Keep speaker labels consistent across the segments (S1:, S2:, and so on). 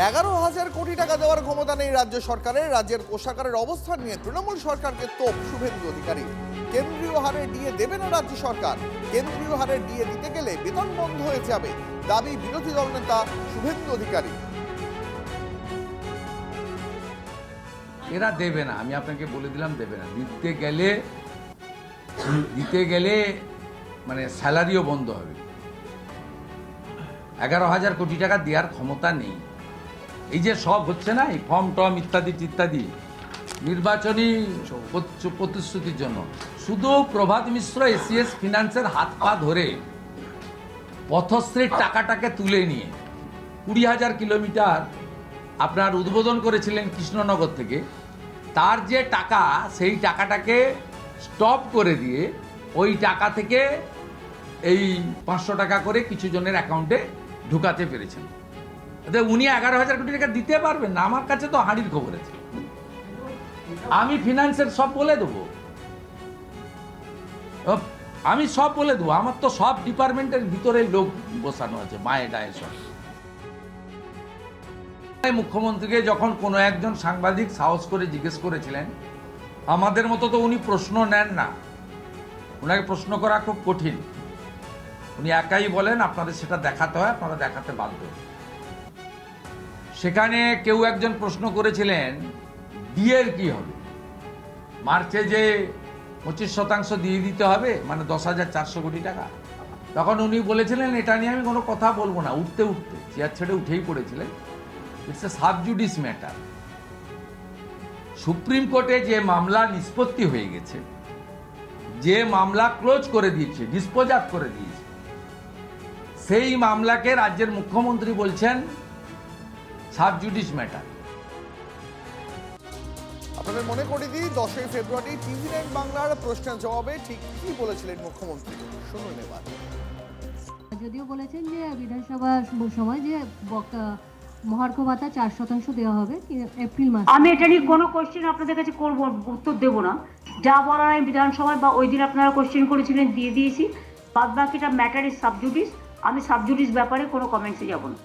S1: 11,000 কোটি টাকা দেওয়ার ক্ষমতা নেই রাজ্য সরকারের। রাজ্যের কোষাগারের অবস্থান নিয়ে তৃণমূল সরকারকে তোপ শুভেন্দু অধিকারী। কেন্দ্রীয় হারে ডিএ দেবে না রাজ্য সরকার। কেন্দ্রীয় হারে ডিএ দিতে গেলে বেতন বন্ধ হয়ে যাবে, দাবি বিরোধী দল নেতা শুভেন্দু অধিকারী।
S2: এরা দেবে না, আমি আপনাকে বলে দিলাম দেবে না। দিতে গেলে মানে স্যালারিও বন্ধ হবে। 11,000 কোটি টাকা দেওয়ার ক্ষমতা নেই। এই যে সব হচ্ছে না, এই ফর্ম টম ইত্যাদি ইত্যাদি নির্বাচনী প্রতিশ্রুতির জন্য শুধু প্রভাত মিশ্র এসিএস ফিনান্সের হাত পা ধরে পথশ্রীর টাকাটাকে তুলে নিয়ে 20,000 কিলোমিটার আপনার উদ্বোধন করেছিলেন কৃষ্ণনগর থেকে। তার যে টাকা, সেই টাকাটাকে স্টপ করে দিয়ে ওই টাকা থেকে এই 500 টাকা করে কিছু জনের অ্যাকাউন্টে ঢুকাতে পেরেছেন। উনি 11,000 কোটি টাকা দিতে পারবেন না। আমার কাছে তো হাঁড়ির খবর আছে, আমি ফিনান্সের সব বলে দেবো, আমার তো সব ডিপার্টমেন্টের ভিতরে লোক বসানো আছে, মায়ে ডায়ে সব। মুখ্যমন্ত্রীকে যখন কোনো একজন সাংবাদিক সাহস করে জিজ্ঞেস করেছিলেন, আমাদের মতো তো উনি প্রশ্ন নেন না, ওনাকে প্রশ্ন করা খুব কঠিন। উনি একাই বলেন আপনাদের সেটা দেখাতে হয়, আপনারা দেখাতে বাধ্য। সেখানে কেউ একজন প্রশ্ন করেছিলেন ডিএর কি হবে, মার্চে যে 25% দিয়ে দিতে হবে, মানে 10,400 কোটি টাকা। তখন উনি বলেছিলেন এটা নিয়ে আমি কোনো কথা বলবো না। উঠতে চেয়ার ছেড়ে উঠেই পড়েছিলেন। It's a sub judice matter. Supreme কোর্টে যে মামলা নিষ্পত্তি হয়ে গেছে, যে মামলা ক্লোজ করে দিয়েছে, ডিসপোজ অফ করে দিয়েছে, সেই মামলাকে রাজ্যের মুখ্যমন্ত্রী বলছেন সাবজুডিস ম্যাটার।
S1: আপনাদের মনে করিয়ে দিই, 10ই ফেব্রুয়ারি TV9 বাংলার প্রশ্নের জবাবে ঠিক কি বলেছিলেন মুখ্যমন্ত্রী, শুনুন এবার।
S3: যদিও বলেছেন যে বিধানসভার সময় যে মহার্ঘ ভাতা 4% দেওয়া হবে এপ্রিল মাসে।
S4: আমি এটা নিয়ে কোনো কোশ্চেন আপনাদের কাছে করবো, উত্তর দেবো না। যা বলার আমি বিধানসভায় বা ওই দিন আপনারা কোশ্চেন করেছিলেন দিয়ে দিয়েছি। বাদ বাকিটা ম্যাটার ইজ সাবজুডিস। আমি সাবজুডিস ব্যাপারে কোনো কমেন্টসে যাব না।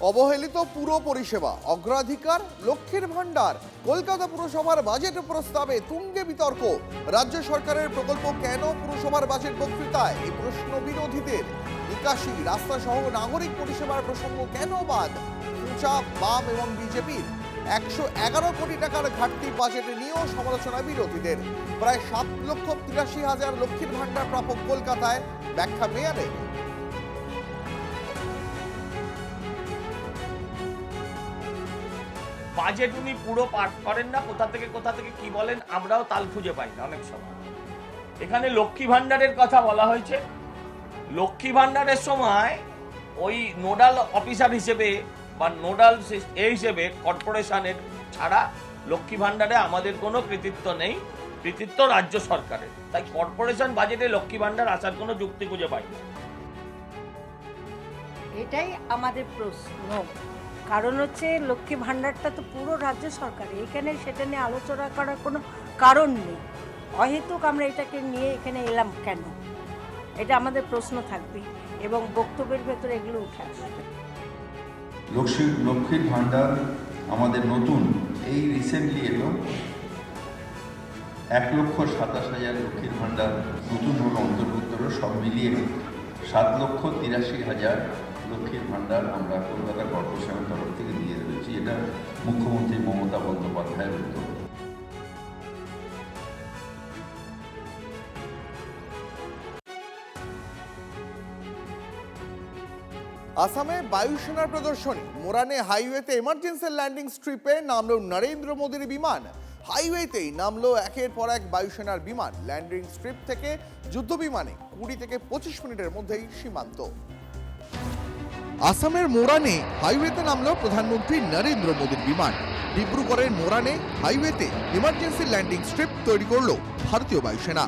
S1: অবহেলিত পুরো পরিষেবা, অগ্রাধিকার লক্ষ্মীর ভান্ডার। কলকাতা পুরসভার বাজেট প্রস্তাবে তুঙ্গে বিতর্ক। রাজ্য সরকারের প্রকল্প কেন পুরসভার বাজেট বক্তৃতায়, এই প্রশ্ন বিরোধীদের। নিকাশি, রাস্তা সহ নাগরিক পরিষেবার প্রসঙ্গ কেন বাদ? উঁচা বাম এবং বিজেপির 111 কোটি টাকার ঘাটতি বাজেটে নিয়েও সমালোচনা বিরোধীদের। প্রায় 7,83,000 লক্ষ্মীর ভান্ডার প্রাপক কলকাতায়, ব্যাখ্যা মেয়ারের।
S5: বাজেট উনি পুরো পাঠ করেন না, কোথা থেকে কি বলেন আমরাও তাল খুঁজে পাই না অনেক সময়। এখানে লক্ষ্মী ভান্ডারের কথা বলা হয়েছে। লক্ষ্মী ভান্ডারের সময় ওই নোডাল অফিসার হিসেবে বা নোডাল হিসেবে কর্পোরেশনের ছাড়া লক্ষ্মী ভান্ডারে আমাদের কোনো কৃতিত্ব নেই, কৃতিত্ব রাজ্য সরকারের। তাই কর্পোরেশন বাজেটে লক্ষ্মী ভান্ডার আসার কোনো যুক্তি খুঁজে পাই না।
S6: এটাই আমাদের প্রশ্ন। কারণ হচ্ছে লক্ষ্মী ভাণ্ডারটা তো পুরো রাজ্য সরকারের, এখানে সেটা নিয়ে আলোচনা করার কোনো কারণ নেই। অহেতুক আমরা এটাকে নিয়ে এখানে এলাম কেন, এটা আমাদের প্রশ্ন থাকবে এবং বক্তব্যের ভেতরে এগুলো উঠে আসবে।
S7: লক্ষ্মীর ভান্ডার আমাদের নতুন, এই রিসেন্টলি এলো 1,27,000 লক্ষ্মীর ভান্ডার নতুন হলো, অন্তর্ভুক্ত হলো। সব মিলিয়ে 7,83,000 লক্ষ্মীর ভান্ডার আমরা কলকাতা কর্পোরেশনের তরফ থেকে দিয়ে রয়েছি। এটা মুখ্যমন্ত্রী মমতা বন্দ্যোপাধ্যায়ের উদ্যোগ।
S1: আসামে বায়ুসেনার প্রদর্শনী। মোরানে হাইওয়েতে এমার্জেন্সি ল্যান্ডিং স্ট্রিপে নামলো নরেন্দ্র মোদীর বিমান। হাইওয়েতেই নামলো একের পর এক বায়ুসেনার বিমান। ল্যান্ডিং স্ট্রিপ থেকে যুদ্ধ বিমানে 20 থেকে 25 মিনিটের মধ্যেই সীমান্ত। আসামের মোরানে হাইওয়েতে নামলো প্রধানমন্ত্রী নরেন্দ্র মোদীর বিমান। ডিব্রুগড়ের মোরানে হাইওয়েতে ইমার্জেন্সি ল্যান্ডিং স্ট্রিপ তৈরি করলো ভারতীয় বায়ুসেনা।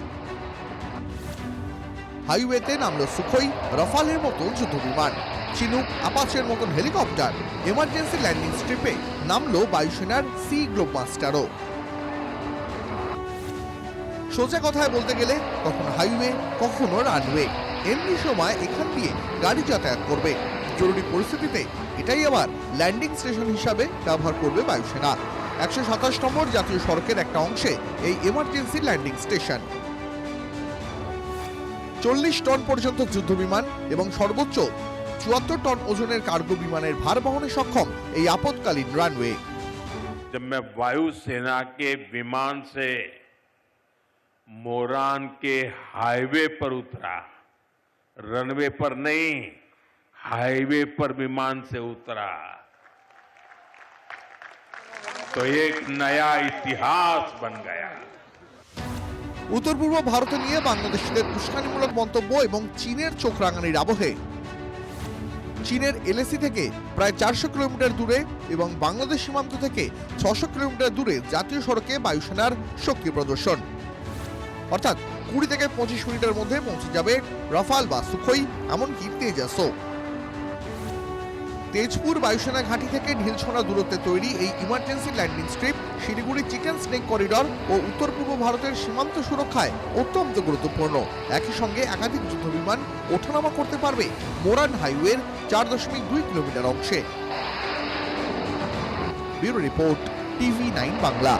S1: হাইওয়েতে নামলো সুখোই, রাফালের মতো যুদ্ধ বিমান, চিনুক, আপাচের মতন হেলিকপ্টার। এমার্জেন্সি ল্যান্ডিং স্ট্রিপে নামলো বায়ুসেনার সি গ্লোবমাস্টারও। সোজা কথায় বলতে গেলে কখনো হাইওয়ে, কখনো রানওয়ে। এমনি সময় এখান দিয়ে গাড়ি যাতায়াত করবে। জরুরি পরিস্থিতিতে এটাই আবার ল্যান্ডিং স্টেশন হিসাবে ব্যবহার করবে বায়ুসেনা। 127 নম্বর জাতীয় সড়কের একটা অংশে এই এমার্জেন্সি ল্যান্ডিং স্টেশন। 40 টন পর্যন্ত যুদ্ধ বিমান এবং সর্বোচ্চ 74 টন ওজনের কার্গো বিমানের ভার বহনে সক্ষম এই আপৎকালীন রানওয়ে।
S8: जब मैं वायुसेना के विमान से मोरान के हाईवे पर उतरा, रनवे पर नहीं, हाईवे पर विमान से उतरा, तो एक नया इतिहास बन गया।
S1: উত্তর পূর্ব ভারতে নিয়ে বাংলাদেশিদের উস্কানিমূলক মন্তব্য এবং চীনের চোখ রাঙানির আবহে চীনের এলএসি থেকে প্রায় 400 কিলোমিটার দূরে এবং বাংলাদেশ সীমান্ত থেকে 600 কিলোমিটার দূরে জাতীয় সড়কে বায়ুসেনার শক্তি প্রদর্শন। অর্থাৎ 20 থেকে 25 মিনিটের মধ্যে পৌঁছে যাবে রাফাল বা সুখোই, এমনকি তেজাসও। তেজপুর বায়ুসেনা ঘাঁটি থেকে ঢিলছড়া দূরত্বে তৈরি এই emergency landing strip Siliguri chicken snake corridor ও উত্তর পূর্ব ভারতের সীমান্ত সুরক্ষায় অত্যন্ত গুরুত্বপূর্ণ। একই সঙ্গে একাধিক যুদ্ধবিমান ওঠানামা করতে পারবে মোরান হাইওয়ের 4.2 কিলোমিটার অংশে। Bureau report, TV9 Bangla.